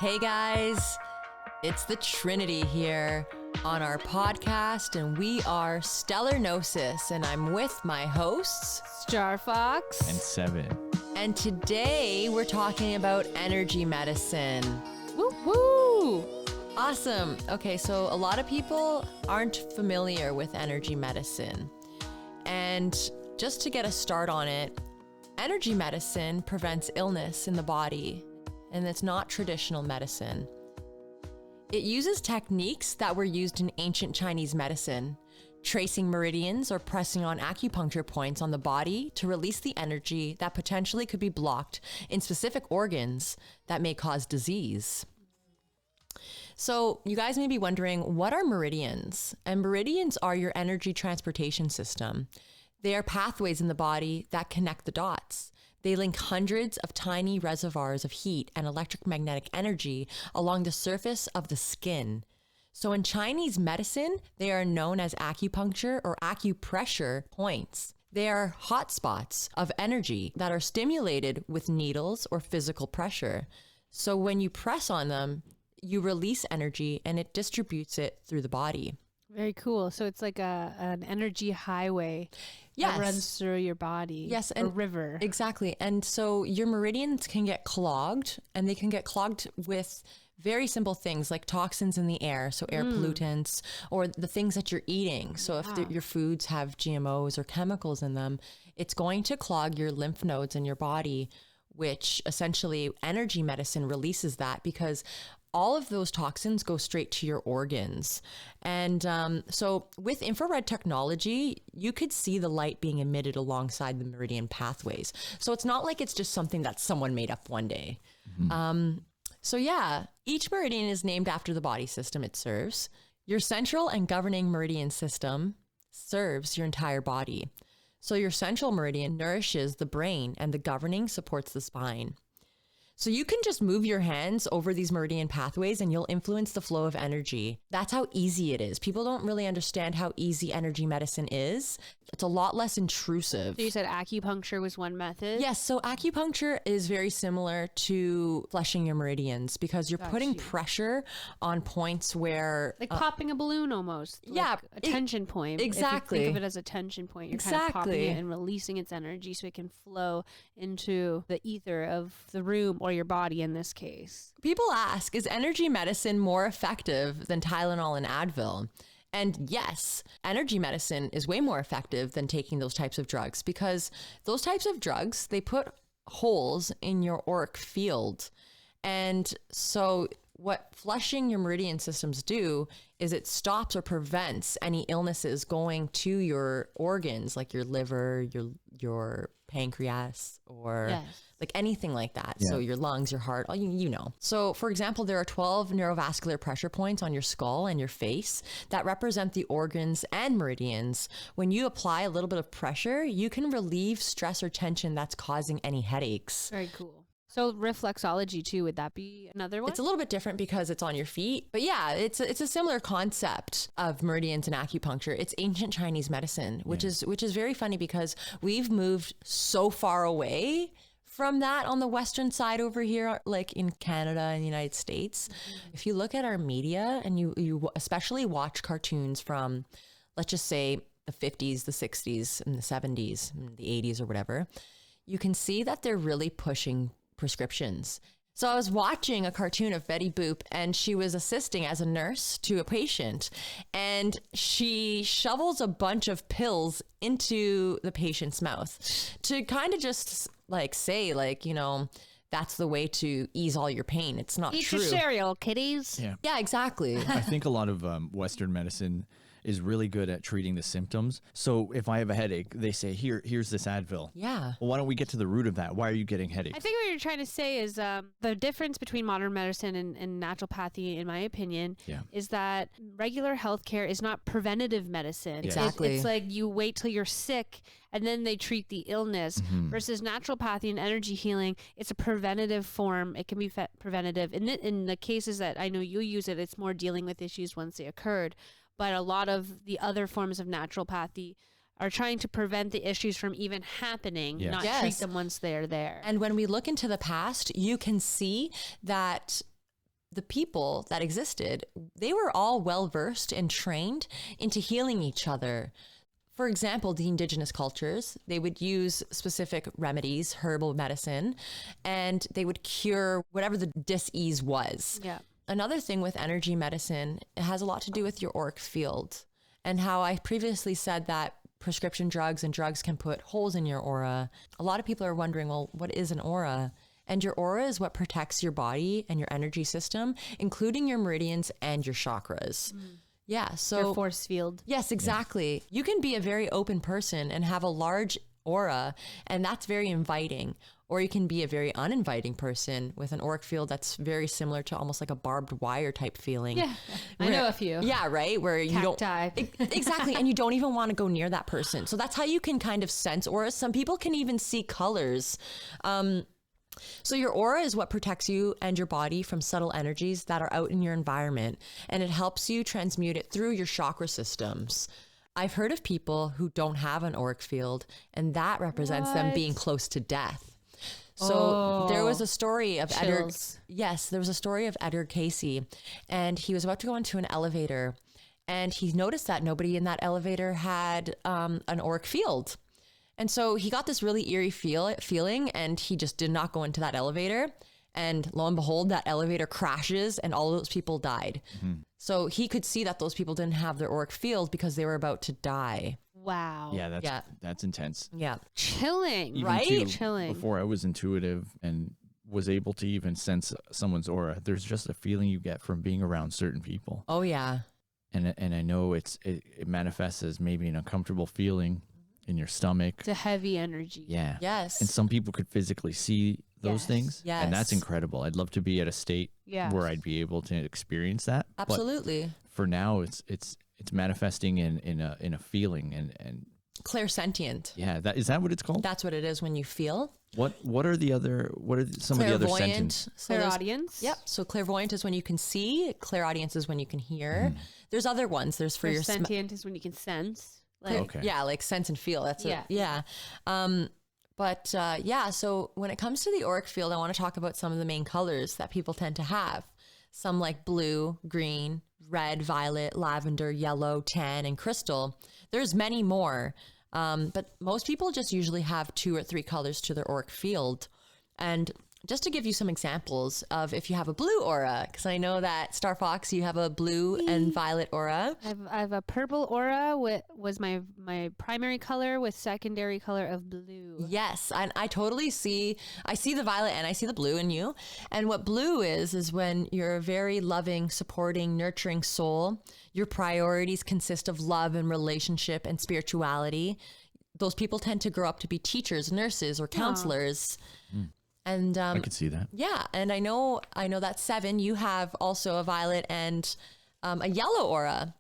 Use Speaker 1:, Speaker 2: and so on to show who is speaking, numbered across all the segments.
Speaker 1: Hey guys, it's the Trinity here on our podcast, and we are Stellar Gnosis, and I'm with my hosts,
Speaker 2: Star Fox
Speaker 3: and Seven.
Speaker 1: And today we're talking about energy medicine.
Speaker 2: Woo woo!
Speaker 1: Awesome. Okay, so a lot of people aren't familiar with energy medicine. And just to get a start on it, energy medicine prevents illness in the body, and it's not traditional medicine. It uses techniques that were used in ancient Chinese medicine, tracing meridians or pressing on acupuncture points on the body to release the energy that potentially could be blocked in specific organs that may cause disease. So you guys may be wondering, what are meridians? And meridians are your energy transportation system. They are pathways in the body that connect the dots. They link hundreds of tiny reservoirs of heat and electromagnetic energy along the surface of the skin. So in Chinese medicine, they are known as acupuncture or acupressure points. They are hotspots of energy that are stimulated with needles or physical pressure. So when you press on them, you release energy and it distributes it through the body.
Speaker 2: Very cool. So it's like an energy highway
Speaker 1: Yes.
Speaker 2: that runs through your body.
Speaker 1: Yes,
Speaker 2: a river.
Speaker 1: Exactly. And so your meridians can get clogged, and they can get clogged with very simple things like toxins in the air, so air pollutants, or the things that you're eating. So if your foods have GMOs or chemicals in them, it's going to clog your lymph nodes in your body, which essentially energy medicine releases that because all of those toxins go straight to your organs. And so with infrared technology, you could see the light being emitted alongside the meridian pathways. So it's not like it's just something that someone made up one day. So yeah, each meridian is named after the body system it serves. Your central and governing meridian system serves your entire body. So your central meridian nourishes the brain and the governing supports the spine. So you can just move your hands over these meridian pathways and you'll influence the flow of energy. That's how easy it is. People don't really understand how easy energy medicine is. It's a lot less intrusive.
Speaker 2: So you said acupuncture was one method?
Speaker 1: Yes. So acupuncture is very similar to flushing your meridians because you're putting pressure on points where...
Speaker 2: Like popping a balloon almost.
Speaker 1: Yeah.
Speaker 2: Like a tension point.
Speaker 1: Exactly.
Speaker 2: If you think of it as a tension point, you're kind of popping it and releasing its energy so it can flow into the ether of the room or your body in this case.
Speaker 1: People ask, is energy medicine more effective than Tylenol and Advil? And yes, energy medicine is way more effective than taking those types of drugs because those types of drugs, they put holes in your auric field. And so what flushing your meridian systems do is it stops or prevents any illnesses going to your organs like your liver, your pancreas, or like anything like that. Yeah. So your lungs, your heart, you know. So for example, there are 12 neurovascular pressure points on your skull and your face that represent the organs and meridians. When you apply a little bit of pressure, you can relieve stress or tension that's causing any headaches.
Speaker 2: Very cool. So reflexology too, would that be another one?
Speaker 1: It's a little bit different because it's on your feet. But yeah, it's a similar concept of meridians and acupuncture. It's ancient Chinese medicine, which is very funny because we've moved so far away from that on the Western side over here, like in Canada and the United States. If you look at our media and you especially watch cartoons from, let's just say, the 50s, the 60s, and the 70s, and the 80s or whatever, you can see that they're really pushing prescriptions. So I was watching a cartoon of Betty Boop and she was assisting as a nurse to a patient and she shovels a bunch of pills into the patient's mouth to kind of just like say like, you know, that's the way to ease all your pain. It's not true.
Speaker 2: Eat your cereal, kiddies.
Speaker 1: Yeah, exactly.
Speaker 3: I think a lot of Western medicine is really good at treating the symptoms. So if I have a headache, they say, here's this Advil.
Speaker 1: Yeah.
Speaker 3: Well, why don't we get to the root of that? Why are you getting headaches?
Speaker 2: I think what you're trying to say is the difference between modern medicine and naturopathy, in my opinion, is that regular healthcare is not preventative medicine.
Speaker 1: Exactly.
Speaker 2: It's like you wait till you're sick and then they treat the illness versus naturopathy and energy healing. It's a preventative form. It can be preventative. In the cases that I know you use it, it's more dealing with issues once they occurred. But a lot of the other forms of naturopathy are trying to prevent the issues from even happening, not treat them once they're there.
Speaker 1: And when we look into the past, you can see that the people that existed, they were all well versed and trained into healing each other. For example, the indigenous cultures, they would use specific remedies, herbal medicine, and they would cure whatever the dis-ease was.
Speaker 2: Yeah.
Speaker 1: Another thing with energy medicine, it has a lot to do with your auric field, and how I previously said that prescription drugs and drugs can put holes in your aura. A lot of people are wondering, well, what is an aura? And your aura is what protects your body and your energy system, including your meridians and your chakras. Yeah. So
Speaker 2: Your force field.
Speaker 1: yes, exactly. You can be a very open person and have a large aura, and that's very inviting. Or you can be a very uninviting person with an auric field that's very similar to almost like a barbed wire type feeling.
Speaker 2: Yeah. I know a few.
Speaker 1: Yeah, right? Where you
Speaker 2: Cacti.
Speaker 1: don't exactly, and you don't even want to go near that person. So that's how you can kind of sense auras. Some people can even see colors. So your aura is what protects you and your body from subtle energies that are out in your environment, and it helps you transmute it through your chakra systems. I've heard of people who don't have an auric field, and that represents them being close to death. So there was a story of
Speaker 2: Chills.
Speaker 1: there was a story of Edgar Casey, and he was about to go into an elevator, and he noticed that nobody in that elevator had an auric field. And so he got this really eerie feeling, and he just did not go into that elevator. And lo and behold, that elevator crashes and all those people died. So he could see that those people didn't have their auric field because they were about to die.
Speaker 2: Wow.
Speaker 3: Yeah, that's intense.
Speaker 1: Yeah.
Speaker 2: Chilling.
Speaker 3: Even
Speaker 1: Right?
Speaker 3: too,
Speaker 2: Chilling.
Speaker 3: Before I was intuitive and was able to even sense someone's aura, there's just a feeling you get from being around certain people.
Speaker 1: Oh, yeah.
Speaker 3: And I know it manifests as maybe an uncomfortable feeling in your stomach.
Speaker 2: It's a heavy energy.
Speaker 3: Yeah.
Speaker 1: Yes.
Speaker 3: And some people could physically see those
Speaker 2: Yes.
Speaker 3: things.
Speaker 1: Yes.
Speaker 3: And that's incredible. I'd love to be at a state
Speaker 2: Yes.
Speaker 3: where I'd be able to experience that. But
Speaker 1: Absolutely.
Speaker 3: for now, it's manifesting in a feeling and
Speaker 1: Clairsentient.
Speaker 3: yeah, is that what it's called?
Speaker 1: That's what it is when you feel.
Speaker 3: What are some of the other
Speaker 1: Clairvoyant.
Speaker 3: sentences?
Speaker 1: So there's-
Speaker 2: Clairaudience.
Speaker 1: Yep. So clairvoyant is when you can see. Clairaudience is when you can hear. There's other ones. There's for your
Speaker 2: Sentient is when you can sense. Like,
Speaker 3: Okay.
Speaker 1: Yeah, like sense and feel. That's
Speaker 2: Yeah.
Speaker 1: it. Yeah. So when it comes to the auric field, I want to talk about some of the main colors that people tend to have. Some like blue, green, red, violet, lavender, yellow, tan, and crystal. There's many more. But most people just usually have 2 or 3 colors to their auric field. And just to give you some examples of if you have a blue aura, because I know that Star Fox, you have a blue and violet aura.
Speaker 2: I have a purple aura. Was my primary color with secondary color of blue.
Speaker 1: Yes, I totally see. I see the violet and I see the blue in you. And what blue is when you're a very loving, supporting, nurturing soul. Your priorities consist of love and relationship and spirituality. Those people tend to grow up to be teachers, nurses, or counselors. And
Speaker 3: I could see that.
Speaker 1: yeah, and I know that 7, you have also a violet and a yellow aura.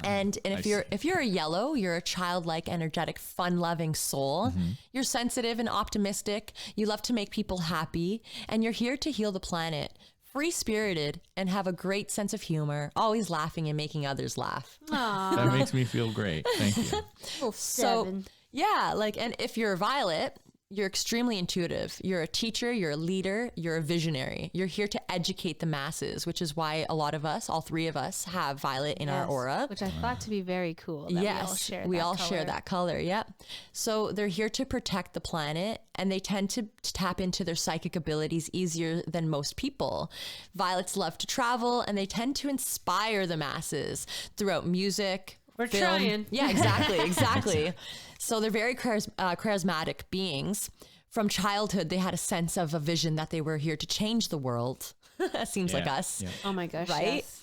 Speaker 1: And
Speaker 3: I
Speaker 1: if you're a yellow, you're a childlike, energetic, fun-loving soul. You're sensitive and optimistic. You love to make people happy, and you're here to heal the planet. Free-spirited and have a great sense of humor, always laughing and making others laugh.
Speaker 3: That makes me feel great. Thank you.
Speaker 2: Oh,
Speaker 1: So
Speaker 2: 7.
Speaker 1: yeah, and if you're a violet, you're extremely intuitive. You're a teacher, you're a leader, you're a visionary. You're here to educate the masses, which is why a lot of us, all 3 of us, have violet in our
Speaker 2: Yes,
Speaker 1: aura.
Speaker 2: which I thought to be very cool. That
Speaker 1: Yes,
Speaker 2: we all share.
Speaker 1: share that color. Yep. So they're here to protect the planet, and they tend to tap into their psychic abilities easier than most people. Violets love to travel, and they tend to inspire the masses throughout music.
Speaker 2: We're
Speaker 1: film.
Speaker 2: trying.
Speaker 1: Yeah, exactly. So they're very charismatic beings. From childhood, they had a sense of a vision that they were here to change the world. Seems like us.
Speaker 3: Yeah.
Speaker 2: Oh my gosh!
Speaker 1: Right?
Speaker 2: Yes.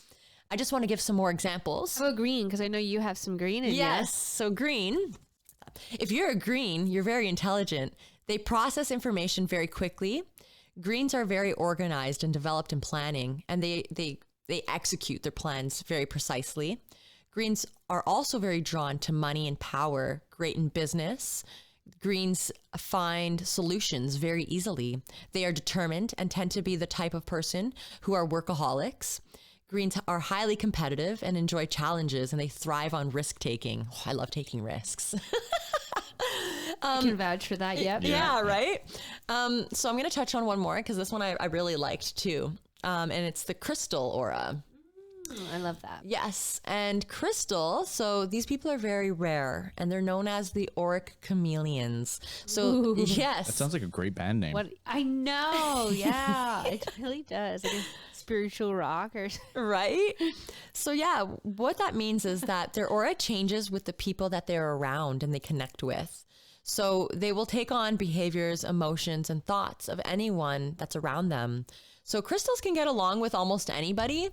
Speaker 1: I just want to give some more examples.
Speaker 2: How about green? Because I know you have some green in you.
Speaker 1: Yes. So green, if you're a green, you're very intelligent. They process information very quickly. Greens are very organized and developed in planning, and they execute their plans very precisely. Greens are also very drawn to money and power, great in business. Greens find solutions very easily. They are determined and tend to be the type of person who are workaholics. Greens are highly competitive and enjoy challenges, and they thrive on risk taking. Oh, I love taking risks.
Speaker 2: I can vouch for that. Yep.
Speaker 1: Yeah, right? So I'm going to touch on one more because this one I really liked too. and it's the crystal aura.
Speaker 2: I love that.
Speaker 1: Yes. And crystal, so these people are very rare and they're known as the Auric Chameleons. So, yes.
Speaker 3: That sounds like a great band name.
Speaker 2: What I know. Yeah, it really does. Like a spiritual rock or
Speaker 1: Right? So, yeah, what that means is that their aura changes with the people that they're around and they connect with. So they will take on behaviors, emotions, and thoughts of anyone that's around them. So crystals can get along with almost anybody.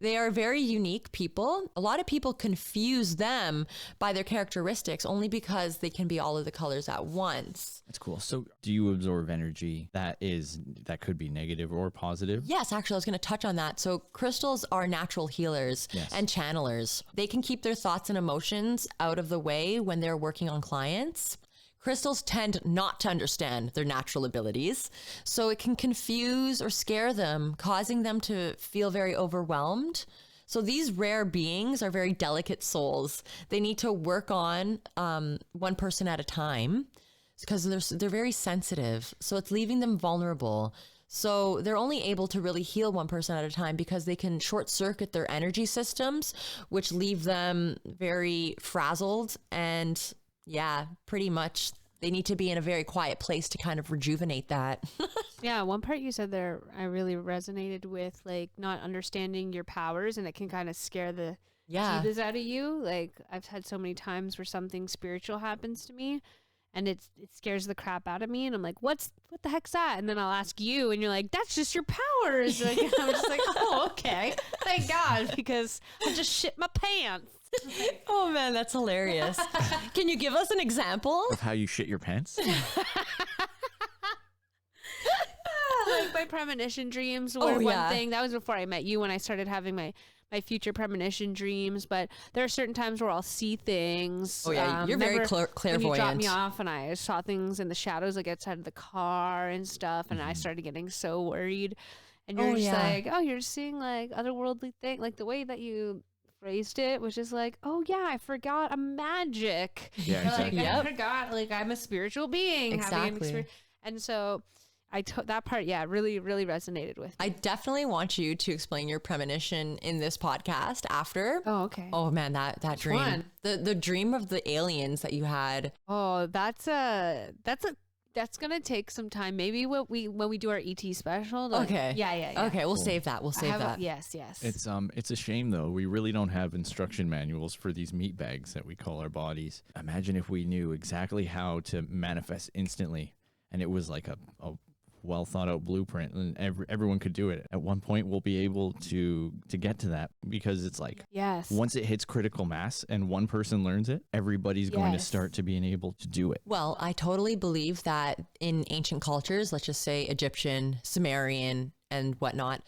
Speaker 1: They are very unique people. A lot of people confuse them by their characteristics only because they can be all of the colors at once.
Speaker 3: That's cool. So do you absorb energy that could be negative or positive?
Speaker 1: Yes, actually, I was going to touch on that. So crystals are natural healers and channelers. They can keep their thoughts and emotions out of the way when they're working on clients. Crystals tend not to understand their natural abilities, so it can confuse or scare them, causing them to feel very overwhelmed. So these rare beings are very delicate souls. They need to work on one person at a time because they're very sensitive. So it's leaving them vulnerable. So they're only able to really heal one person at a time because they can short circuit their energy systems, which leave them very frazzled and pretty much they need to be in a very quiet place to kind of rejuvenate that.
Speaker 2: Yeah, one part you said there I really resonated with, like not understanding your powers, and it can kind of scare the jivas out of you. Like I've had so many times where something spiritual happens to me and it scares the crap out of me, and I'm like, what the heck's that? And then I'll ask you and you're like, that's just your powers. Like, I'm just like, oh, okay. Thank God, because I just shit my pants.
Speaker 1: Oh man, that's hilarious. Can you give us an example
Speaker 3: of how you shit your pants?
Speaker 2: Like my premonition dreams were one thing. That was before I met you, when I started having my future premonition dreams. But there are certain times where I'll see things.
Speaker 1: Oh yeah, you're very clairvoyant.
Speaker 2: When you dropped me off and I saw things in the shadows, like outside of the car and stuff, and I started getting so worried. And you're just like, oh, you're seeing like otherworldly thing, like the way that you phrased it was just like, oh yeah, I forgot I'm magic.
Speaker 3: Yeah, exactly.
Speaker 2: Like, I forgot, like I'm a spiritual being.
Speaker 1: Exactly.
Speaker 2: And so that part, really, really resonated with me.
Speaker 1: I definitely want you to explain your premonition in this podcast after.
Speaker 2: Oh, okay.
Speaker 1: Oh man, that dream,
Speaker 2: one?
Speaker 1: the dream of the aliens that you had.
Speaker 2: Oh, that's gonna take some time. Maybe when we do our ET special.
Speaker 1: Okay.
Speaker 2: Yeah.
Speaker 1: Okay, we'll save that. We'll save that.
Speaker 2: Yes.
Speaker 3: It's a shame though. We really don't have instruction manuals for these meat bags that we call our bodies. Imagine if we knew exactly how to manifest instantly, and it was like a well thought out blueprint, and everyone could do it. At one point we'll be able to get to that, because it's like, once it hits critical mass and one person learns it, everybody's going to start to being able to do it.
Speaker 1: Well, I totally believe that in ancient cultures, let's just say Egyptian, Sumerian, and whatnot,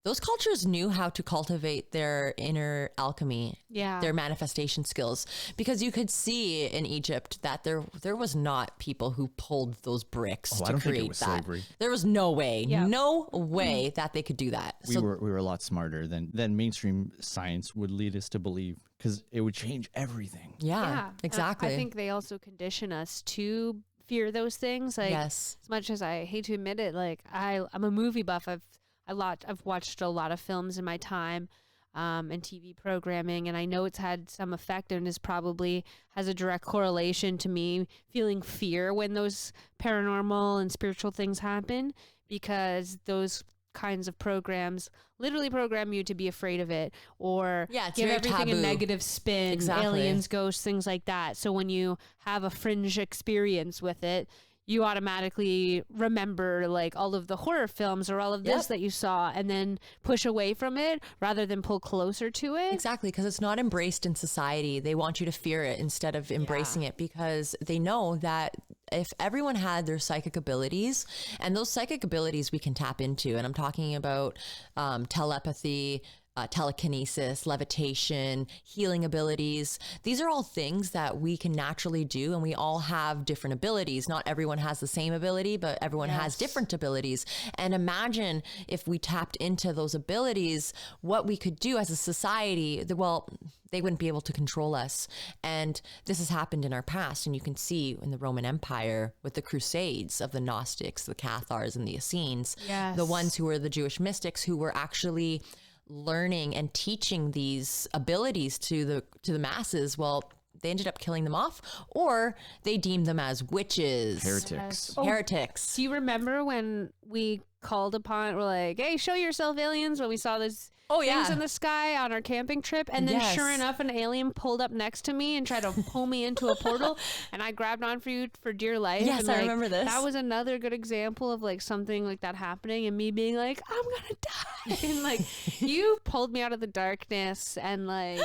Speaker 1: those cultures knew how to cultivate their inner alchemy, their manifestation skills, because you could see in Egypt that there was not people who pulled those bricks to
Speaker 3: I don't
Speaker 1: create
Speaker 3: think it was
Speaker 1: that.
Speaker 3: slavery.
Speaker 1: There was no way, that they could do that.
Speaker 3: We were a lot smarter than mainstream science would lead us to believe, because it would change everything.
Speaker 1: Yeah, exactly.
Speaker 2: I think they also condition us to fear those things. Like, as much as I hate to admit it, like I'm a movie buff. I've watched a lot of films in my time, and TV programming, and I know it's had some effect, and is probably has a direct correlation to me feeling fear when those paranormal and spiritual things happen, because those kinds of programs literally program you to be afraid of it, or give everything
Speaker 1: taboo.
Speaker 2: A negative spin.
Speaker 1: Exactly.
Speaker 2: Aliens, ghosts, things like that. So when you have a fringe experience with it, you automatically remember like all of the horror films or all of this that you saw, and then push away from it rather than pull closer to it.
Speaker 1: Exactly, because it's not embraced in society. They want you to fear it instead of embracing it, because they know that if everyone had their psychic abilities, and those psychic abilities we can tap into, and I'm talking about telepathy, telekinesis, levitation, healing abilities. These are all things that we can naturally do, and we all have different abilities. Not everyone has the same ability, but everyone has different abilities. And imagine if we tapped into those abilities, what we could do as a society. Well, they wouldn't be able to control us. And this has happened in our past. And you can see in the Roman Empire with the Crusades of the Gnostics, the Cathars, and the Essenes, the ones who were the Jewish mystics who were actually learning and teaching these abilities to the masses. Well, they ended up killing them off, or they deemed them as witches,
Speaker 3: heretics.
Speaker 1: Heretics.
Speaker 2: Do you remember when we called upon, we're like, hey, show yourself, aliens, when we saw this things in the sky on our camping trip? And then sure enough, an alien pulled up next to me and tried to pull me into a portal, and I grabbed on for you for dear life.
Speaker 1: Yes,
Speaker 2: and,
Speaker 1: I remember this.
Speaker 2: That was another good example of like something like that happening and me being like, I'm gonna die. And like you pulled me out of the darkness and like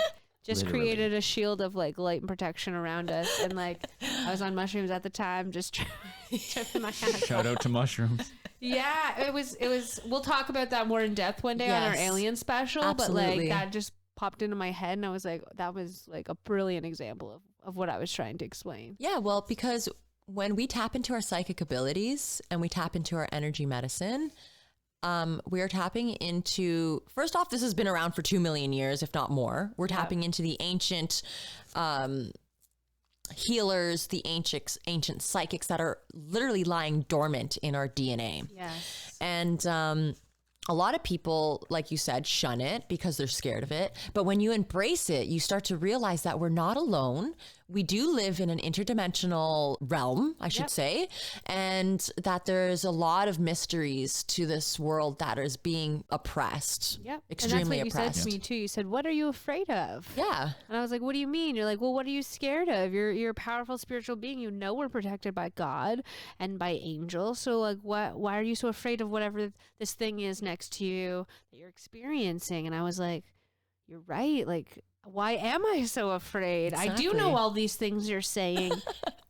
Speaker 2: just created a shield of like light and protection around us. And like I was on mushrooms at the time, just tripping my ass.
Speaker 3: Shout out to mushrooms.
Speaker 2: Yeah, it was. We'll talk about that more in depth one day on our alien special.
Speaker 1: Absolutely.
Speaker 2: But like that just popped into my head, and I was like, that was like a brilliant example of what I was trying to explain.
Speaker 1: Yeah, well, because when we tap into our psychic abilities and we tap into our energy medicine, we are tapping into, first off, this has been around for 2 million years, if not more. We're tapping into the ancient healers, the ancient psychics that are literally lying dormant in our DNA.
Speaker 2: Yes.
Speaker 1: And a lot of people, like you said, shun it because they're scared of it. But when you embrace it, you start to realize that we're not alone. We do live in an interdimensional realm, I should say, and that there's a lot of mysteries to this world that is being oppressed.
Speaker 2: Yep.
Speaker 1: Extremely
Speaker 2: and that's what
Speaker 1: oppressed.
Speaker 2: you said to me too. You said, "What are you afraid of?"
Speaker 1: Yeah.
Speaker 2: And I was like, "What do you mean?" You're like, "Well, what are you scared of? You're a powerful spiritual being. You know we're protected by God and by angels. So like, why are you so afraid of whatever this thing is next to you that you're experiencing?" And I was like, "You're right. Like, why am I so afraid?
Speaker 1: Exactly.
Speaker 2: I do know all these things you're saying,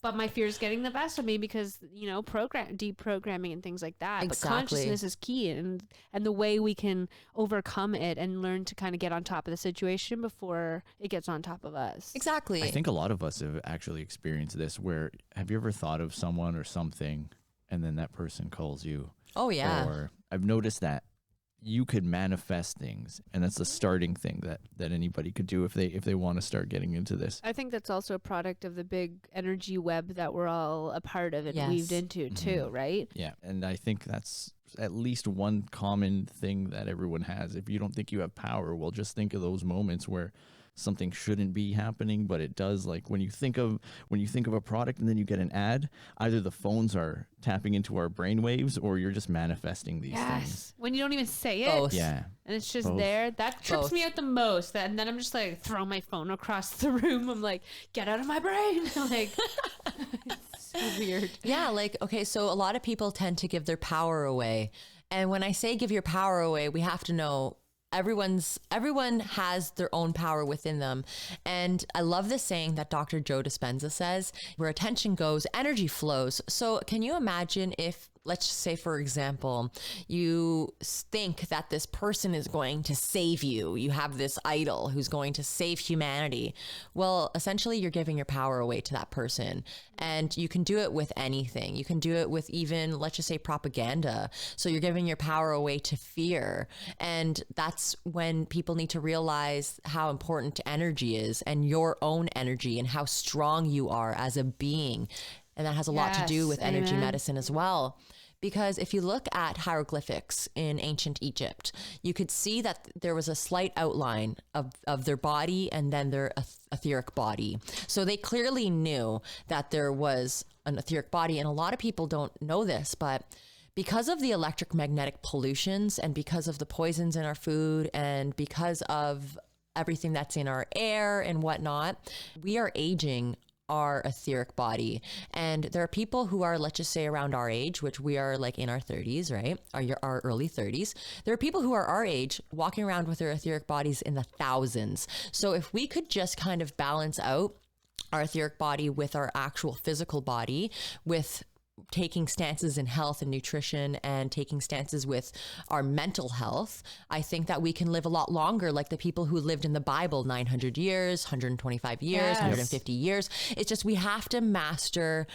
Speaker 2: but my fear is getting the best of me because, you know, deprogramming and things like that.
Speaker 1: Exactly.
Speaker 2: But consciousness is key, and the way we can overcome it and learn to kind of get on top of the situation before it gets on top of us.
Speaker 1: Exactly.
Speaker 3: I think a lot of us have actually experienced this where, have you ever thought of someone or something and then that person calls you?
Speaker 1: Oh, yeah.
Speaker 3: Or I've noticed that you could manifest things, and that's the starting thing that anybody could do if they want to start getting into this.
Speaker 2: I think that's also a product of the big energy web that we're all a part of and
Speaker 1: Yes.
Speaker 2: weaved into too, right?
Speaker 3: Yeah, and I think that's at least one common thing that everyone has. If you don't think you have power, well, just think of those moments where something shouldn't be happening, but it does. Like when you think of a product and then you get an ad, either the phones are tapping into our brainwaves or you're just manifesting these things.
Speaker 2: When you don't even say it.
Speaker 1: Both.
Speaker 3: Yeah.
Speaker 2: And it's just
Speaker 3: Both.
Speaker 2: there. That trips
Speaker 1: Both.
Speaker 2: me out the most. And then I'm just like, throw my phone across the room. I'm like, get out of my brain. Like, it's so weird.
Speaker 1: Yeah, like, okay, so a lot of people tend to give their power away. And when I say give your power away, we have to know everyone has their own power within them. And I love this saying that Dr. Joe Dispenza says, where attention goes, energy flows. So can you imagine if, let's just say, for example, you think that this person is going to save you. You have this idol who's going to save humanity. Well, essentially, you're giving your power away to that person. And you can do it with anything. You can do it with even, let's just say, propaganda. So you're giving your power away to fear. And that's when people need to realize how important energy is and your own energy and how strong you are as a being. And that has a lot to do with energy medicine as well. Because if you look at hieroglyphics in ancient Egypt, you could see that there was a slight outline of their body and then their etheric body. So they clearly knew that there was an etheric body. And a lot of people don't know this, but because of the electromagnetic pollutions and because of the poisons in our food and because of everything that's in our air and whatnot, we are aging our etheric body. And there are people who are, let's just say, around our age, which we are like in our 30s, right? Our early 30s. There are people who are our age walking around with their etheric bodies in the thousands. So if we could just kind of balance out our etheric body with our actual physical body, with taking stances in health and nutrition and taking stances with our mental health, I think that we can live a lot longer, like the people who lived in the Bible, 900 years, 125 years,
Speaker 2: Yes.
Speaker 1: 150 years. It's just, we have to master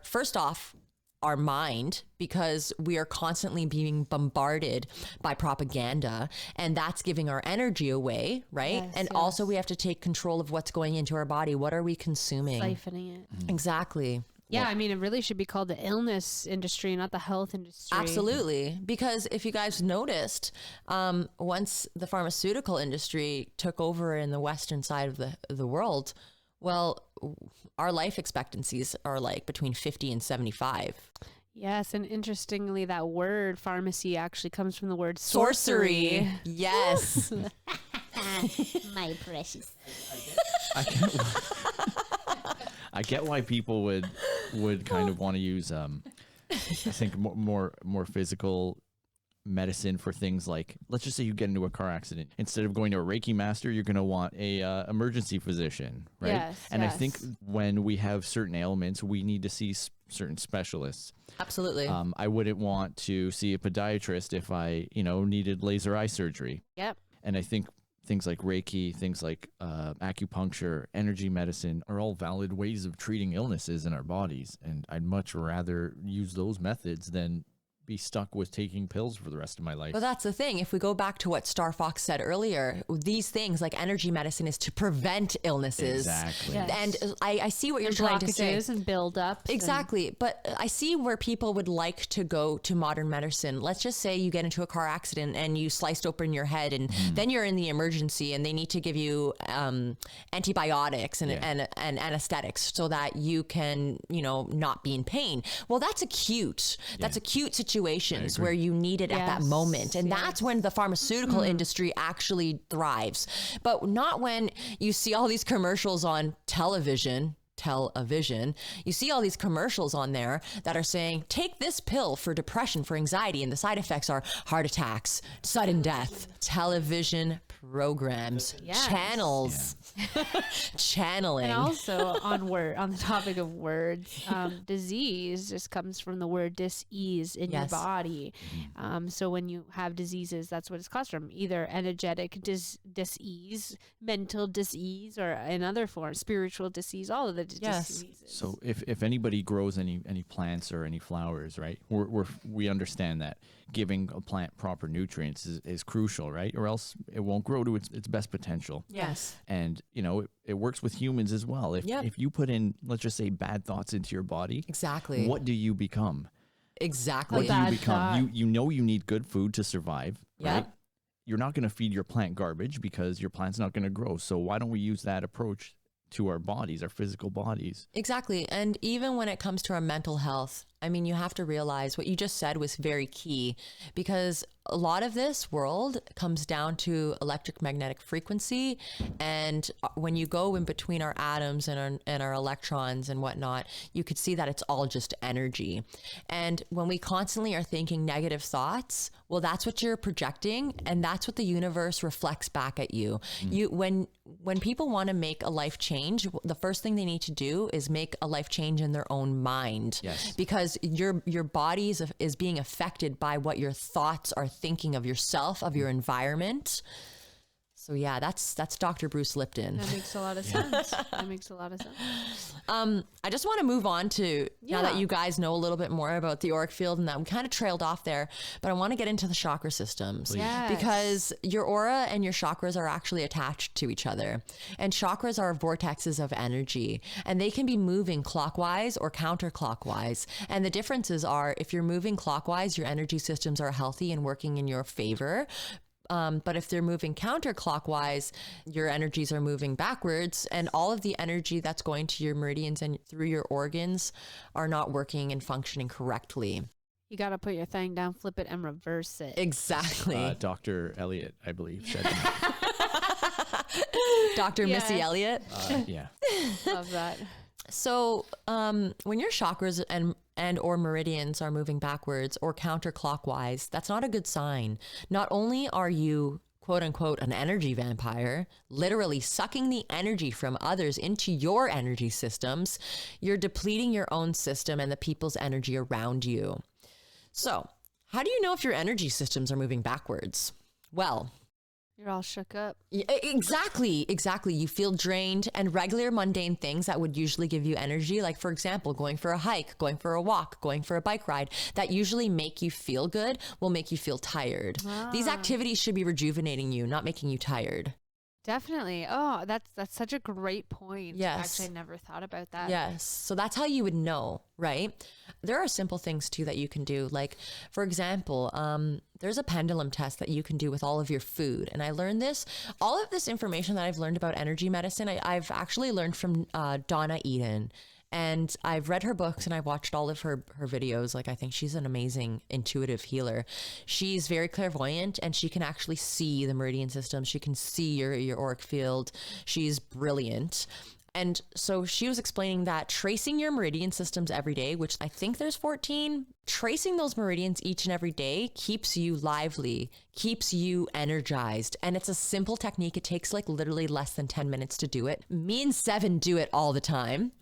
Speaker 1: first off, our mind, because we are constantly being bombarded by propaganda, and that's giving our energy away, right?
Speaker 2: Yes,
Speaker 1: and
Speaker 2: yes.
Speaker 1: also we have to take control of what's going into our body. What are we consuming?
Speaker 2: Siphoning it.
Speaker 1: Exactly.
Speaker 2: Yeah, I mean, it really should be called the illness industry, not the health industry.
Speaker 1: Absolutely. Because if you guys noticed, once the pharmaceutical industry took over in the western side of the world, well, our life expectancies are like between 50 and 75.
Speaker 2: Yes, and interestingly, that word pharmacy actually comes from the word sorcery.
Speaker 1: Yes.
Speaker 2: My precious.
Speaker 3: I get why people would kind of want to use I think more physical medicine for things like, let's just say you get into a car accident. Instead of going to a Reiki master, you're going to want a emergency physician, right?
Speaker 2: Yes,
Speaker 3: and
Speaker 2: yes.
Speaker 3: I think when we have certain ailments, we need to see certain specialists.
Speaker 1: Absolutely.
Speaker 3: I wouldn't want to see a podiatrist if I, needed laser eye surgery.
Speaker 2: Yep.
Speaker 3: And I think things like Reiki, things like acupuncture, energy medicine are all valid ways of treating illnesses in our bodies. And I'd much rather use those methods than be stuck with taking pills for the rest of my life.
Speaker 1: But that's the thing. If we go back to what Star Fox said earlier, these things like energy medicine is to prevent illnesses.
Speaker 3: Exactly.
Speaker 2: Yes.
Speaker 1: And I see what you're
Speaker 2: And
Speaker 1: trying to say.
Speaker 2: blockages and buildups.
Speaker 1: Exactly. But I see where people would like to go to modern medicine. Let's just say you get into a car accident and you sliced open your head, and then you're in the emergency and they need to give you antibiotics and anesthetics so that you can, not be in pain. Well, that's acute. That's acute situations where you need it at that
Speaker 2: Yes,
Speaker 1: moment. And
Speaker 2: yes.
Speaker 1: that's when the pharmaceutical industry actually thrives. But not when you see all these commercials on television. You see all these commercials on there that are saying, take this pill for depression, for anxiety, and the side effects are heart attacks, sudden death. Television programs,
Speaker 2: Yes.
Speaker 1: channels, channeling.
Speaker 2: And also on the topic of words, disease just comes from the word dis-ease in your
Speaker 1: Yes.
Speaker 2: body. So when you have diseases, that's what it's caused from, either energetic dis-ease, mental dis-ease, or in other forms, spiritual dis-ease, all of the
Speaker 1: Yes.
Speaker 2: diseases.
Speaker 3: So if anybody grows any plants or any flowers, right, we understand that giving a plant proper nutrients is crucial, right? Or else it won't grow to its best potential.
Speaker 1: Yes.
Speaker 3: And, it works with humans as well. If you put in, let's just say, bad thoughts into your body,
Speaker 1: Exactly.
Speaker 3: what do you become?
Speaker 1: Exactly.
Speaker 3: What do
Speaker 2: Bad
Speaker 3: you become?
Speaker 2: thought.
Speaker 3: You know you need good food to survive,
Speaker 1: Yeah.
Speaker 3: right? You're not going to feed your plant garbage because your plant's not going to grow. So why don't we use that approach to our bodies, our physical bodies?
Speaker 1: Exactly. And even when it comes to our mental health, I mean, you have to realize what you just said was very key, because a lot of this world comes down to electromagnetic frequency. And when you go in between our atoms and our electrons and whatnot, you could see that it's all just energy. And when we constantly are thinking negative thoughts, well, that's what you're projecting, and that's what the universe reflects back at you. When people want to make a life change, the first thing they need to do is make a life change in their own mind.
Speaker 3: Yes.
Speaker 1: Because your body is being affected by what your thoughts are thinking of yourself, of your environment. So yeah, that's Dr. Bruce Lipton.
Speaker 2: That makes a lot of sense. That makes a lot of sense.
Speaker 1: I just want to move on to, now that
Speaker 2: Yeah.
Speaker 1: you guys know a little bit more about the auric field, and that we kind of trailed off there, but I want to get into the chakra systems.
Speaker 2: Yes.
Speaker 1: Because your aura and your chakras are actually attached to each other. And chakras are vortexes of energy, and they can be moving clockwise or counterclockwise. And the differences are, if you're moving clockwise, your energy systems are healthy and working in your favor. But if they're moving counterclockwise, your energies are moving backwards, and all of the energy that's going to your meridians and through your organs are not working and functioning correctly.
Speaker 2: You got to put your thing down, flip it, and reverse it.
Speaker 1: Exactly.
Speaker 3: Dr. Elliot, I believe, said
Speaker 1: Dr.
Speaker 2: Yeah.
Speaker 1: Missy Elliott.
Speaker 3: yeah.
Speaker 2: Love that.
Speaker 1: So when your chakras and or meridians are moving backwards or counterclockwise, that's not a good sign. Not only are you quote unquote an energy vampire, literally sucking the energy from others into your energy systems, you're depleting your own system and the people's energy around you. So, how do you know if your energy systems are moving backwards? Well,
Speaker 2: You're all shook up.
Speaker 1: exactly. You feel drained, and regular mundane things that would usually give you energy, like for example, going for a hike, going for a walk, going for a bike ride, that usually make you feel good, will make you feel tired. These activities should be rejuvenating you, not making you tired.
Speaker 2: Definitely. Oh, that's such a great point.
Speaker 1: Yes.
Speaker 2: Actually, I never thought about that.
Speaker 1: Yes. So that's how you would know, right? There are simple things too that you can do. Like, for example, there's a pendulum test that you can do with all of your food. And I learned this, all of this information that I've learned about energy medicine, I've actually learned from Donna Eden. And I've read her books and I've watched all of her videos. Like, I think she's an amazing intuitive healer. She's very clairvoyant and she can actually see the meridian system. She can see your auric field. She's brilliant. And so she was explaining that tracing your meridian systems every day, which I think there's 14, tracing those meridians each and every day keeps you lively, keeps you energized. And it's a simple technique. It takes like literally less than 10 minutes to do it. Me and Seven do it all the time.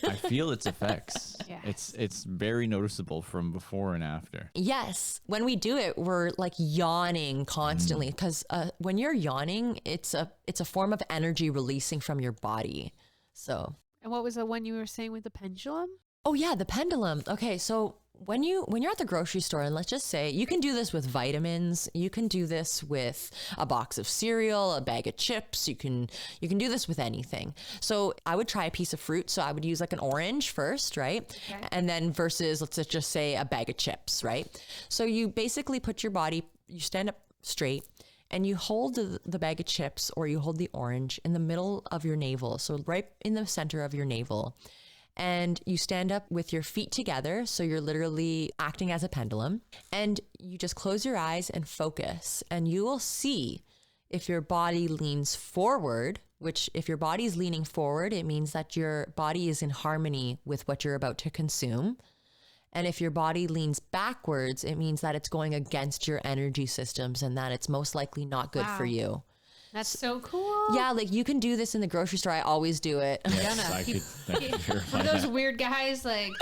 Speaker 3: I feel its effects.
Speaker 2: Yes.
Speaker 3: It's very noticeable from before and after.
Speaker 1: Yes. When we do it, we're like yawning constantly because when you're yawning, it's a form of energy releasing from your body. So.
Speaker 2: And what was the one you were saying with the pendulum?
Speaker 1: Oh yeah, the pendulum. Okay, so when you're at the grocery store, and let's just say you can do this with vitamins, you can do this with a box of cereal, a bag of chips, you can do this with anything. So I would try a piece of fruit. So I would use like an orange first, right? Okay. And then versus, let's just say, a bag of chips, right? So you basically put your body, you stand up straight and you hold the bag of chips or you hold the orange in the middle of your navel. So right in the center of your navel. And you stand up with your feet together. So you're literally acting as a pendulum. And you just close your eyes and focus. And you will see if your body leans forward, which if your body is leaning forward, it means that your body is in harmony with what you're about to consume. And if your body leans backwards, it means that it's going against your energy systems and that it's most likely not good for you.
Speaker 2: That's so cool.
Speaker 1: Yeah, like you can do this in the grocery store. I always do it.
Speaker 3: Yes, I could verify
Speaker 2: One of those
Speaker 3: that.
Speaker 2: weird guys like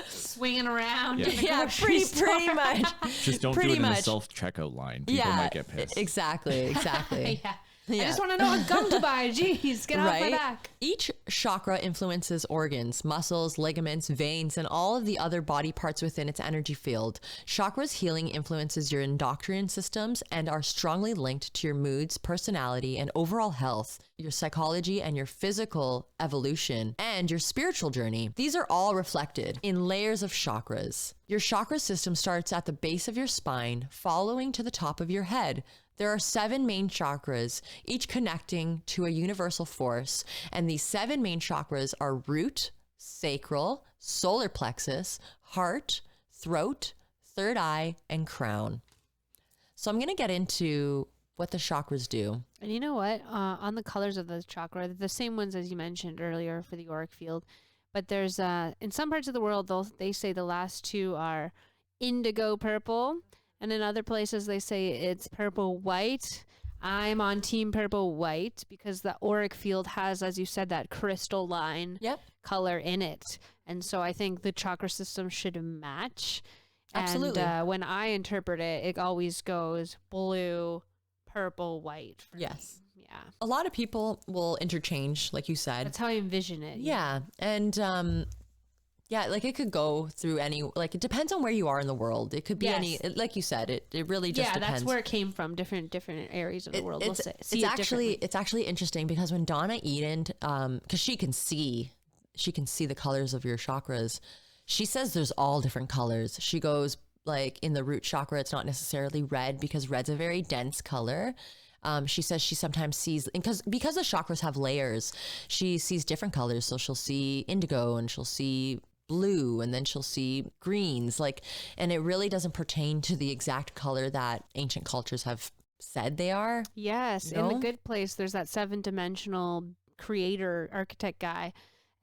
Speaker 2: swinging around. in the
Speaker 1: Yeah,
Speaker 2: grocery store.
Speaker 1: pretty much.
Speaker 3: Just don't do it in the self-checkout line. People might get pissed.
Speaker 1: Exactly.
Speaker 2: Yeah.
Speaker 1: Yeah.
Speaker 2: I just want to know what gum to buy. Jeez, get off my back.
Speaker 1: Each chakra influences organs, muscles, ligaments, veins, and all of the other body parts within its energy field. Chakras healing influences your endocrine systems and are strongly linked to your moods, personality, and overall health, your psychology and your physical evolution, and your spiritual journey. These are all reflected in layers of chakras. Your chakra system starts at the base of your spine, following to the top of your head. There are 7 main chakras, each connecting to a universal force. And these 7 main chakras are root, sacral, solar plexus, heart, throat, third eye, and crown. So I'm going to get into what the chakras do.
Speaker 2: And you know what? On the colors of the chakra, they're the same ones as you mentioned earlier for the auric field. But there's, in some parts of the world, they say the last 2 are indigo purple. And in other places, they say it's purple white. I'm on team purple white because the auric field has, as you said, that crystal line color in it. And so I think the chakra system should match.
Speaker 1: Absolutely.
Speaker 2: And when I interpret it, it always goes blue, purple, white.
Speaker 1: Yes.
Speaker 2: Me. Yeah.
Speaker 1: A lot of people will interchange, like you said.
Speaker 2: That's how I envision it.
Speaker 1: Yeah. And yeah, like it could go through any, like it depends on where you are in the world. It could be any, like you said, it really just depends.
Speaker 2: Yeah, that's where it came from, different areas of the world.
Speaker 1: It's actually interesting because when Donna Eden, because she can see the colors of your chakras, she says there's all different colors. She goes like in the root chakra, it's not necessarily red because red's a very dense color. She says she sometimes sees, because the chakras have layers, she sees different colors. So she'll see indigo and she'll see blue and then she'll see greens, like, and it really doesn't pertain to the exact color that ancient cultures have said they are.
Speaker 2: Yes. In The Good Place, there's that 7-dimensional creator architect guy,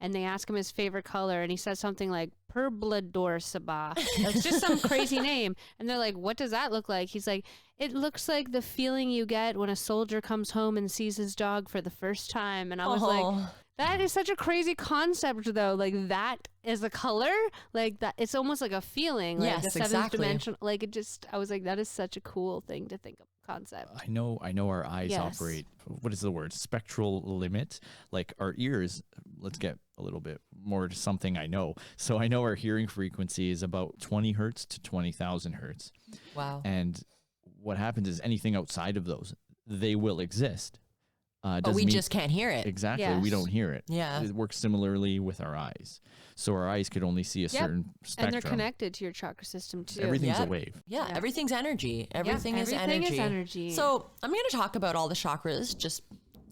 Speaker 2: and they ask him his favorite color, and he says something like Purblador Sabah. It's just some crazy name. And they're like, what does that look like? He's like, It looks like the feeling you get when a soldier comes home and sees his dog for the first time. And I was like, that is such a crazy concept, though. Like, that is a color. Like, that, it's almost like a feeling. Like
Speaker 1: Yes,
Speaker 2: the seventh
Speaker 1: exactly.
Speaker 2: dimension. Like, it just, I was like, that is such a cool thing to think of, concept.
Speaker 3: I know our eyes
Speaker 2: Yes.
Speaker 3: operate, what is the word? Spectral limit. Like our ears, let's get a little bit more to something I know. So I know our hearing frequency is about 20 hertz to 20,000 hertz.
Speaker 1: Wow.
Speaker 3: And what happens is anything outside of those, they will exist.
Speaker 1: But
Speaker 3: doesn't
Speaker 1: we
Speaker 3: mean-
Speaker 1: just can't hear it.
Speaker 3: Exactly.
Speaker 2: Yes.
Speaker 3: We don't hear it.
Speaker 1: Yeah.
Speaker 3: It works similarly with our eyes. So our eyes could only see a certain
Speaker 2: And
Speaker 3: spectrum.
Speaker 2: they're connected to your chakra system, too.
Speaker 3: Everything's
Speaker 1: Yep.
Speaker 3: a wave.
Speaker 1: Yeah,
Speaker 2: Yeah.
Speaker 1: everything's energy. Everything is
Speaker 2: everything
Speaker 1: energy.
Speaker 2: is energy.
Speaker 1: So I'm going to talk about all the chakras.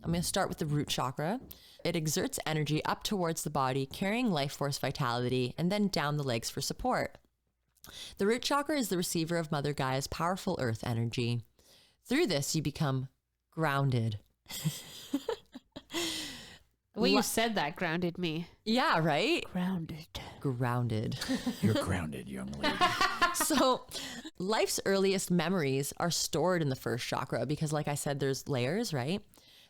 Speaker 1: I'm going to start with the root chakra. It exerts energy up towards the body, carrying life force vitality, and then down the legs for support. The root chakra is the receiver of Mother Gaia's powerful earth energy. Through this, you become grounded.
Speaker 2: The way you said that grounded me.
Speaker 1: Yeah, right?
Speaker 2: Grounded.
Speaker 1: Grounded.
Speaker 3: You're grounded, young lady.
Speaker 1: So life's earliest memories are stored in the first chakra because, like I said, there's layers, right?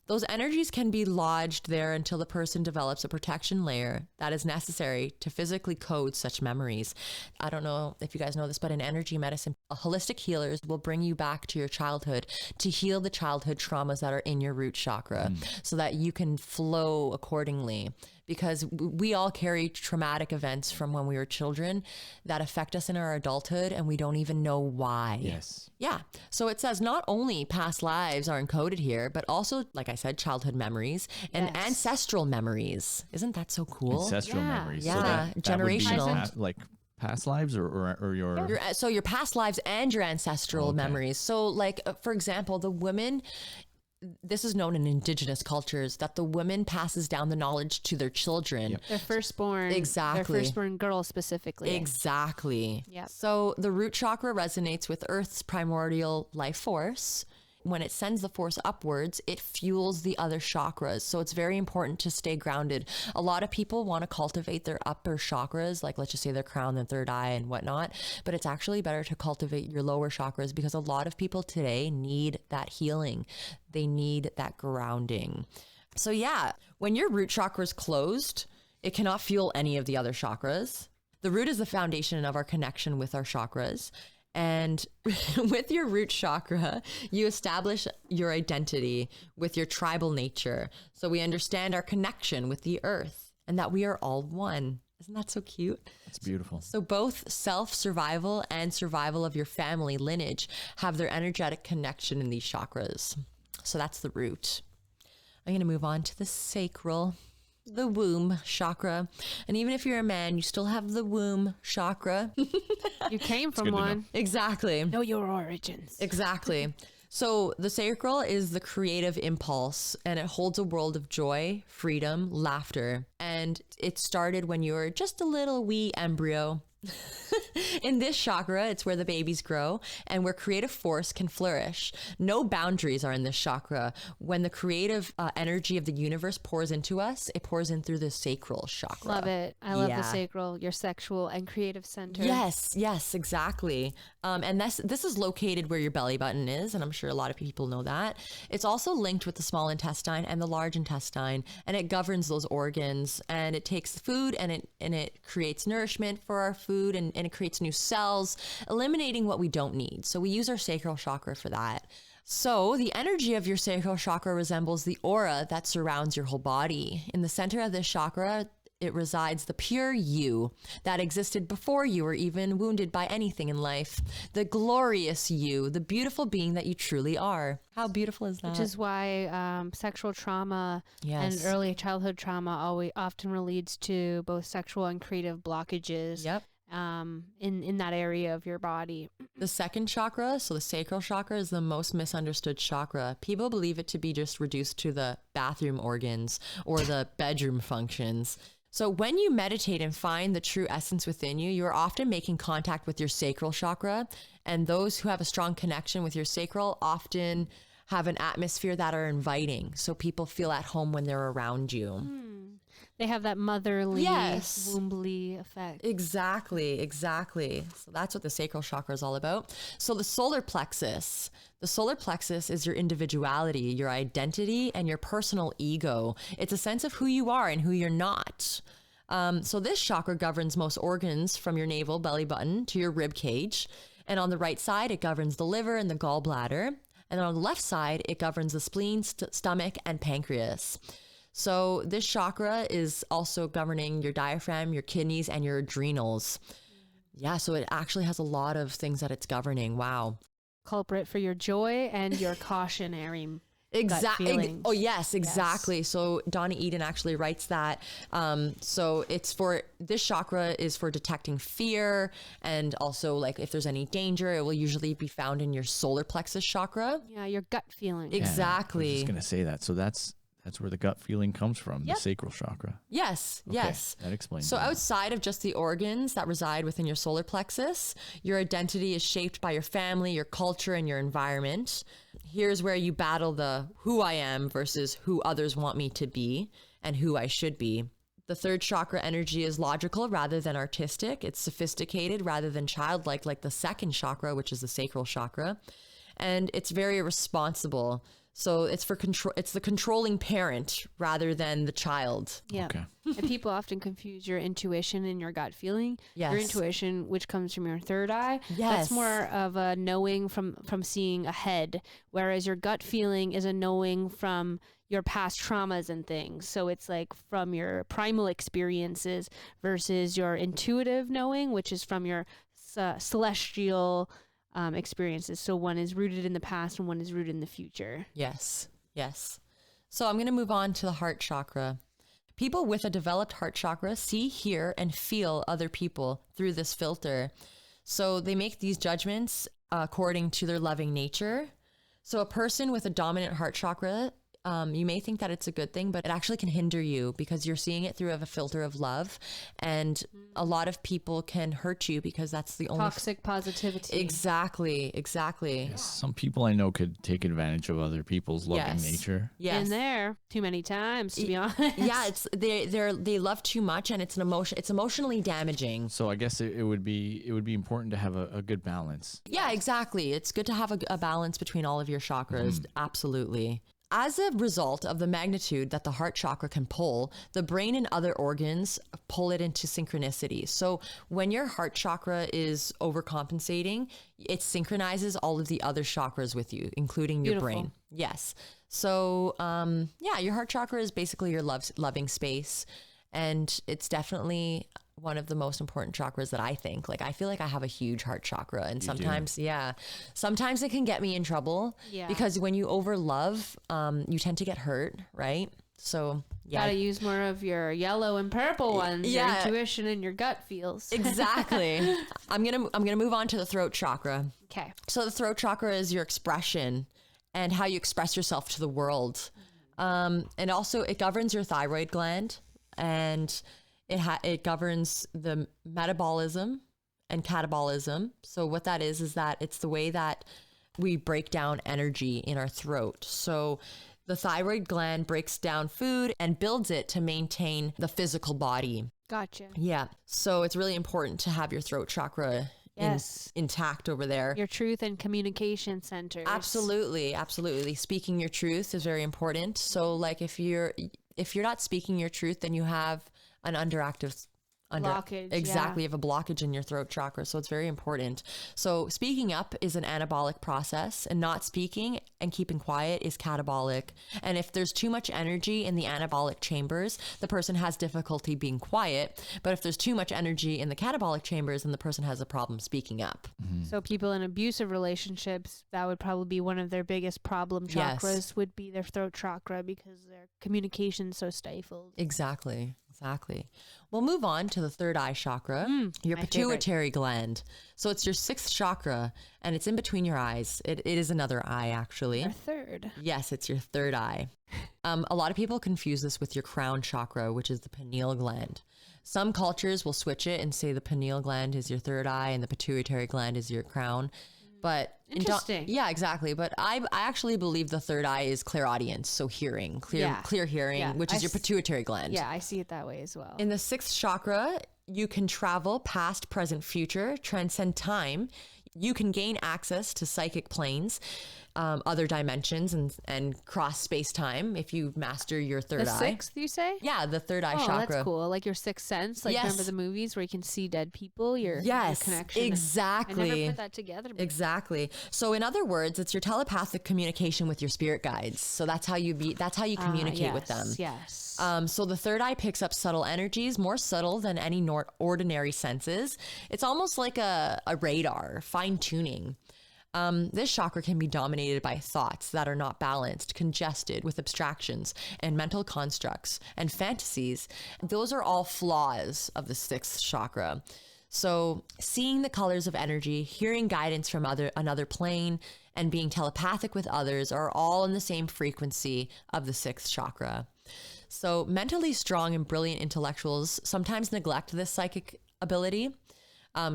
Speaker 1: Those energies can be lodged there until the person develops a protection layer that is necessary to physically code such memories. I don't know if you guys know this, but in energy medicine, holistic healers will bring you back to your childhood to heal the childhood traumas that are in your root chakra so that you can flow accordingly. Because we all carry traumatic events from when we were children that affect us in our adulthood and we don't even know why.
Speaker 3: Yes.
Speaker 1: Yeah. So it says not only past lives are encoded here, but also, like I said, childhood memories and
Speaker 2: Yes.
Speaker 1: ancestral memories. Isn't that so cool?
Speaker 3: Ancestral
Speaker 2: Yeah.
Speaker 3: memories.
Speaker 1: Yeah.
Speaker 3: So that would be
Speaker 1: Generational.
Speaker 3: like past lives or your...
Speaker 1: So your past lives and your ancestral
Speaker 3: Okay.
Speaker 1: memories. So like, for example, the women, this is known in indigenous cultures, that the woman passes down the knowledge to their children.
Speaker 3: Yep.
Speaker 2: Their firstborn.
Speaker 1: Exactly.
Speaker 2: Their firstborn girl specifically.
Speaker 1: Exactly.
Speaker 2: Yep.
Speaker 1: So the root chakra resonates with Earth's primordial life force. When it sends the force upwards, it fuels the other chakras. So it's very important to stay grounded. A lot of people want to cultivate their upper chakras, like let's just say their crown, their third eye and whatnot. But it's actually better to cultivate your lower chakras because a lot of people today need that healing. They need that grounding. So yeah, when your root chakra is closed, it cannot fuel any of the other chakras. The root is the foundation of our connection with our chakras. And with your root chakra, you establish your identity with your tribal nature. So we understand our connection with the earth and that we are all one. Isn't that so cute?
Speaker 3: It's beautiful.
Speaker 1: So both self-survival and survival of your family lineage have their energetic connection in these chakras. So that's the root. I'm going to move on to the sacral, the womb chakra. And even if you're a man, you still have the womb chakra.
Speaker 2: You came from
Speaker 3: good to know.
Speaker 2: one.
Speaker 1: Exactly.
Speaker 2: Know your origins.
Speaker 1: Exactly. So the sacral is the creative impulse and it holds a world of joy, freedom, laughter. And it started when you were just a little wee embryo. In this chakra, it's where the babies grow and where creative force can flourish. No boundaries are in this chakra. When the creative energy of the universe pours into us, it pours in through the sacral chakra.
Speaker 2: Love it. I love
Speaker 1: Yeah.
Speaker 2: the sacral, your sexual and creative center.
Speaker 1: Yes, exactly. And this is located where your belly button is, and I'm sure a lot of people know that. It's also linked with the small intestine and the large intestine, and it governs those organs, and it takes food and it creates nourishment for our food, and it creates new cells, eliminating what we don't need. So we use our sacral chakra for that. So the energy of your sacral chakra resembles the aura that surrounds your whole body. In the center of this chakra, it resides the pure you that existed before you were even wounded by anything in life. The glorious you, the beautiful being that you truly are. How beautiful is that?
Speaker 2: Which is why sexual trauma
Speaker 1: Yes.
Speaker 2: and early childhood trauma always often leads to both sexual and creative blockages.
Speaker 1: Yep.
Speaker 2: In that area of your body.
Speaker 1: The second chakra, so the sacral chakra, is the most misunderstood chakra. People believe it to be just reduced to the bathroom organs or the bedroom functions. So when you meditate and find the true essence within you, you're often making contact with your sacral chakra. And those who have a strong connection with your sacral often have an atmosphere that are inviting. So people feel at home when they're around you.
Speaker 2: They have that motherly,
Speaker 1: Yes.
Speaker 2: wombly effect.
Speaker 1: Exactly. So that's what the sacral chakra is all about. So the solar plexus is your individuality, your identity, and your personal ego. It's a sense of who you are and who you're not. So this chakra governs most organs from your navel, belly button to your rib cage. And on the right side, it governs the liver and the gallbladder. And then on the left side, it governs the spleen, stomach, and pancreas. So this chakra is also governing your diaphragm, your kidneys, and your adrenals. Yeah, so it actually has a lot of things that it's governing. Wow.
Speaker 2: Culprit for your joy and your cautionary
Speaker 1: Exactly. Oh, yes, exactly. Yes. So Donnie Eden actually writes that. So this chakra is for detecting fear, and also like if there's any danger, it will usually be found in your solar plexus chakra.
Speaker 2: Yeah, your gut feeling.
Speaker 1: Exactly.
Speaker 3: I was just going to say that. So that's where the gut feeling comes from, the sacral chakra.
Speaker 1: Yes,
Speaker 3: okay,
Speaker 1: yes.
Speaker 3: That explains
Speaker 1: So
Speaker 3: that.
Speaker 1: outside of just the organs that reside within your solar plexus, your identity is shaped by your family, your culture, and your environment. Here's where you battle the who I am versus who others want me to be and who I should be. The third chakra energy is logical rather than artistic. It's sophisticated rather than childlike, like the second chakra, which is the sacral chakra. And it's very responsible. So it's for control. It's the controlling parent rather than the child.
Speaker 2: Yeah.
Speaker 3: Okay.
Speaker 2: And people often confuse your intuition and your gut feeling.
Speaker 1: Yes.
Speaker 2: Your intuition, which comes from your third eye,
Speaker 1: Yes.
Speaker 2: that's more of a knowing from seeing ahead, whereas your gut feeling is a knowing from your past traumas and things. So it's like from your primal experiences versus your intuitive knowing, which is from your celestial experiences. So one is rooted in the past and one is rooted in the future.
Speaker 1: Yes. So I'm going to move on to the heart chakra. People with a developed heart chakra see, hear, and feel other people through this filter. So they make these judgments according to their loving nature. So a person with a dominant heart chakra, you may think that it's a good thing, but it actually can hinder you because you're seeing it through a filter of love. And a lot of people can hurt you because that's the only...
Speaker 2: Toxic positivity.
Speaker 1: Exactly.
Speaker 3: Yes, some people I know could take advantage of other people's loving nature.
Speaker 1: Yes.
Speaker 2: In there too many times, to be honest.
Speaker 1: Yeah, they love too much, and it's emotionally damaging.
Speaker 3: So I guess it would be important to have a good balance.
Speaker 1: Yeah, exactly. It's good to have a balance between all of your chakras. Absolutely. As a result of the magnitude that the heart chakra can pull, the brain and other organs pull it into synchronicity. So when your heart chakra is overcompensating, it synchronizes all of the other chakras with you, including your brain. Yes. So, your heart chakra is basically your loving space. And it's definitely one of the most important chakras that I think. Like, I feel like I have a huge heart chakra, and sometimes it can get me in trouble because when you over love, you tend to get hurt, right? So
Speaker 2: gotta use more of your yellow and purple ones. Your intuition and your gut feels.
Speaker 1: Exactly. I'm gonna move on to the throat chakra.
Speaker 2: Okay.
Speaker 1: So the throat chakra is your expression and how you express yourself to the world, and also it governs your thyroid gland, and it governs the metabolism and catabolism. So what that is that it's the way that we break down energy in our throat. So the thyroid gland breaks down food and builds it to maintain the physical body.
Speaker 2: Gotcha.
Speaker 1: Yeah. So it's really important to have your throat chakra intact over there.
Speaker 2: Your truth and communication centers.
Speaker 1: Absolutely. Speaking your truth is very important. So like if you're not speaking your truth, then you have an blockage. Exactly. You have a blockage in your throat chakra. So it's very important. So speaking up is an anabolic process, and not speaking and keeping quiet is catabolic. And if there's too much energy in the anabolic chambers, the person has difficulty being quiet. But if there's too much energy in the catabolic chambers, then the person has a problem speaking up.
Speaker 2: So people in abusive relationships, that would probably be one of their biggest problem chakras, would be their throat chakra, because their communication's so stifled.
Speaker 1: Exactly. We'll move on to the third eye chakra, your pituitary gland. So it's your sixth chakra, and it's in between your eyes. It is another eye, actually.
Speaker 2: Your third.
Speaker 1: Yes, it's your third eye. A lot of people confuse this with your crown chakra, which is the pineal gland. Some cultures will switch it and say the pineal gland is your third eye and the pituitary gland is your crown. But
Speaker 2: Interesting.
Speaker 1: yeah, exactly. But I actually believe the third eye is clairaudience, so hearing, clear hearing, which is your pituitary gland.
Speaker 2: Yeah, I see it that way as well.
Speaker 1: In the sixth chakra, you can travel past, present, future, transcend time. You can gain access to psychic planes, other dimensions, and cross space-time if you master your third eye.
Speaker 2: The sixth, you say?
Speaker 1: Yeah, the third eye
Speaker 2: Oh,
Speaker 1: chakra.
Speaker 2: that's cool. Like your sixth sense. Like remember the movies where you can see dead people? Your connection.
Speaker 1: Exactly.
Speaker 2: I never put that together.
Speaker 1: Exactly. So in other words, it's your telepathic communication with your spirit guides. So that's how you communicate with them.
Speaker 2: Yes.
Speaker 1: So the third eye picks up subtle energies, more subtle than any ordinary senses. It's almost like a radar, fine-tuning. This chakra can be dominated by thoughts that are not balanced, congested with abstractions and mental constructs and fantasies. Those are all flaws of the sixth chakra. So seeing the colors of energy, hearing guidance from another plane, and being telepathic with others are all in the same frequency of the sixth chakra. So mentally strong and brilliant intellectuals sometimes neglect this psychic ability.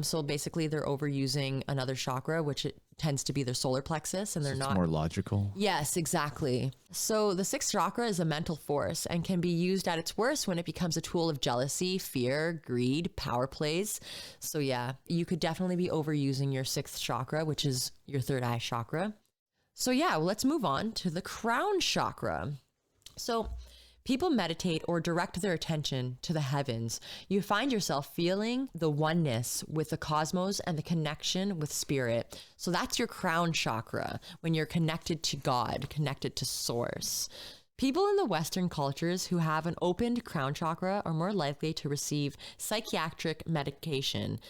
Speaker 1: So basically they're overusing another chakra, which it tends to be their solar plexus, and they're not
Speaker 3: more logical.
Speaker 1: Yes, exactly. So the sixth chakra is a mental force and can be used at its worst when it becomes a tool of jealousy, fear, greed, power plays. So yeah, you could definitely be overusing your sixth chakra, which is your third eye chakra. So yeah, let's move on to the crown chakra. So people meditate or direct their attention to the heavens. You find yourself feeling the oneness with the cosmos and the connection with spirit. So that's your crown chakra, when you're connected to God, connected to source. People in the Western cultures who have an opened crown chakra are more likely to receive psychiatric medication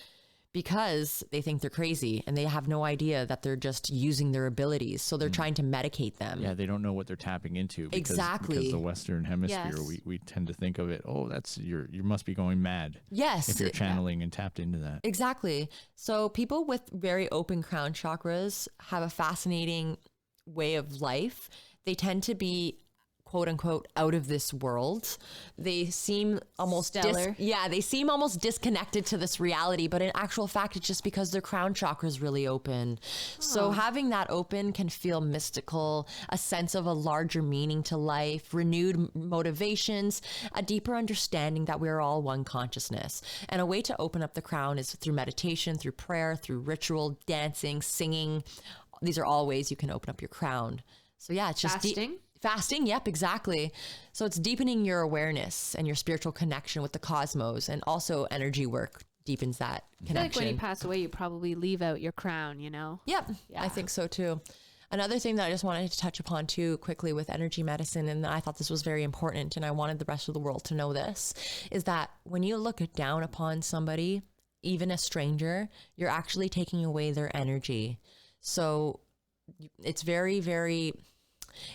Speaker 1: because they think they're crazy and they have no idea that they're just using their abilities. So they're trying to medicate them.
Speaker 3: Yeah, they don't know what they're tapping into. Because the Western hemisphere, we tend to think of it, that's you must be going mad.
Speaker 1: Yes.
Speaker 3: If you're channeling and tapped into that.
Speaker 1: Exactly. So people with very open crown chakras have a fascinating way of life. They tend to be quote unquote out of this world. They seem almost
Speaker 2: stellar.
Speaker 1: They seem almost disconnected to this reality, but in actual fact it's just because their crown chakra is really open. So having that open can feel mystical, a sense of a larger meaning to life, renewed motivations, a deeper understanding that we're all one consciousness. And a way to open up the crown is through meditation, through prayer, through ritual, dancing, singing. These are all ways you can open up your crown. So yeah, it's just fasting, yep, exactly. So it's deepening your awareness and your spiritual connection with the cosmos, and also energy work deepens that connection.
Speaker 2: I feel like when you pass away, you probably leave out your crown, you know?
Speaker 1: Yep, yeah. I think so too. Another thing that I just wanted to touch upon too quickly with energy medicine, and I thought this was very important and I wanted the rest of the world to know this, is that when you look down upon somebody, even a stranger, you're actually taking away their energy. So it's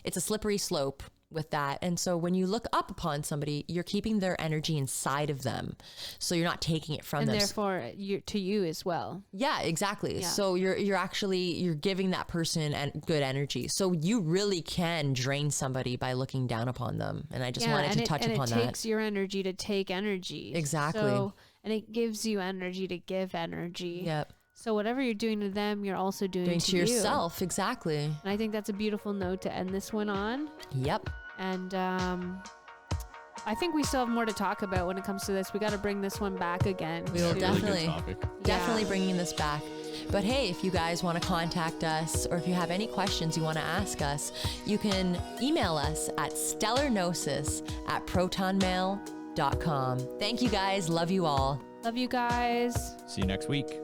Speaker 1: it's a slippery slope with that. And so when you look up upon somebody, you're keeping their energy inside of them. So you're not taking it from them.
Speaker 2: And therefore to you as well.
Speaker 1: Yeah, exactly. Yeah. So you're giving that person good energy. So you really can drain somebody by looking down upon them. And I just wanted to touch upon that.
Speaker 2: And it takes your energy to take energy.
Speaker 1: Exactly.
Speaker 2: And it gives you energy to give energy.
Speaker 1: Yep.
Speaker 2: So whatever you're doing to them, you're also doing to
Speaker 1: yourself. Exactly.
Speaker 2: And I think that's a beautiful note to end this one on.
Speaker 1: Yep.
Speaker 2: And I think we still have more to talk about when it comes to this. We got to bring this one back again.
Speaker 1: We will
Speaker 3: definitely
Speaker 1: bringing this back. But hey, if you guys want to contact us, or if you have any questions you want to ask us, you can email us at stellargnosis@protonmail.com. Thank you guys. Love you all.
Speaker 2: Love you guys.
Speaker 3: See you next week.